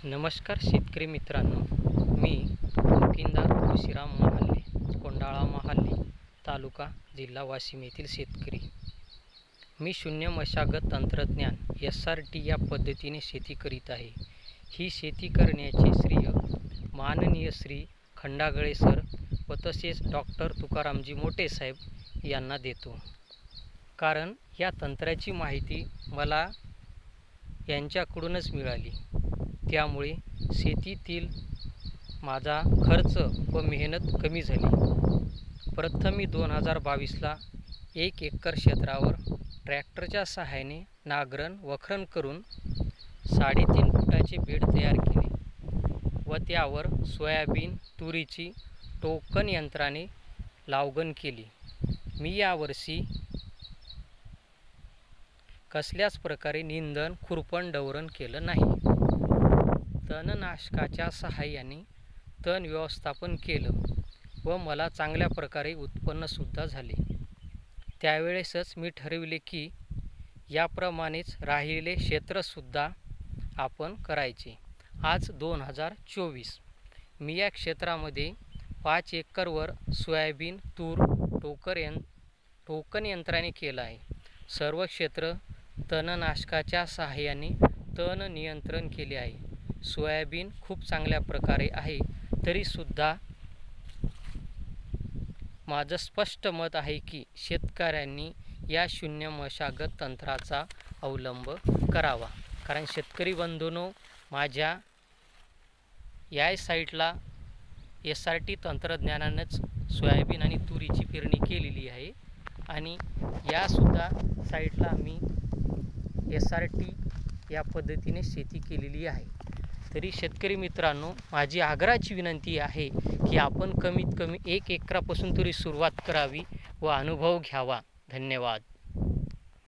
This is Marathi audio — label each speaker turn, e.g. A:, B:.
A: नमस्कार शेतकरी मित्रांनो, मी मुकिंदार तुळशीराम महाल्ले, कोंडाळा महाल्ले तालुका जिल्हा वाशिम येथील शेतकरी. मी शून्य मशागत तंत्रज्ञान SRT या पद्धतीने शेती करीत आहे. ही शेती करण्याचे श्रेय माननीय श्री खंडागळे सर व तसेच डॉक्टर तुकारामजी मोठे साहेब यांना देतो. कारण या तंत्राची माहिती मला यांच्याकडूनच मिळाली. त्यामुळे शेतीतील माझा खर्च व मेहनत कमी झाली. प्रथम मी 2022ला 1 एकर क्षेत्रावर ट्रॅक्टरच्या सहाय्याने नांगरण वखरण करून 3.5 फुटाचे बेड तयार केले व त्यावर सोयाबीन तुरीची टोकन यंत्राने लावगण केली. मी यावर्षी कसल्याच प्रकारे निंदण खुरपण डवरण केलं नाही. तणनाशकाच्या सहाय्याने तण व्यवस्थापन केलं व मला चांगल्या प्रकारे उत्पन्नसुद्धा झाले. त्यावेळेसच मी ठरविले की याप्रमाणेच राहिलेले क्षेत्रसुद्धा आपण करायचे. आज 2024 मी या क्षेत्रामध्ये 5 एकरवर सोयाबीन तूर टोकन यंत्राने केलं आहे. सर्व क्षेत्र तणनाशकाच्या सहाय्याने तण नियंत्रण केले आहे. सोयाबीन खूप चांगल्या प्रकारे आहे. तरीसुद्धा माझं स्पष्ट मत आहे की शेतकऱ्यांनी या शून्य मशागत तंत्राचा अवलंब करावा. कारण शेतकरी बंधूंनो, माझ्या या साईटला SRT तंत्रज्ञानानंच सोयाबीन आणि तुरीची पेरणी केलेली आहे आणि यासुद्धा साईटला आम्ही SRT या पद्धतीने शेती केलेली आहे. तरी शेतकरी मित्रांनो, माझी आग्रहाची विनंती आहे की आपण कमीत कमी 1 एकरापासून तरी सुरुवात करावी व अनुभव घ्यावा. धन्यवाद.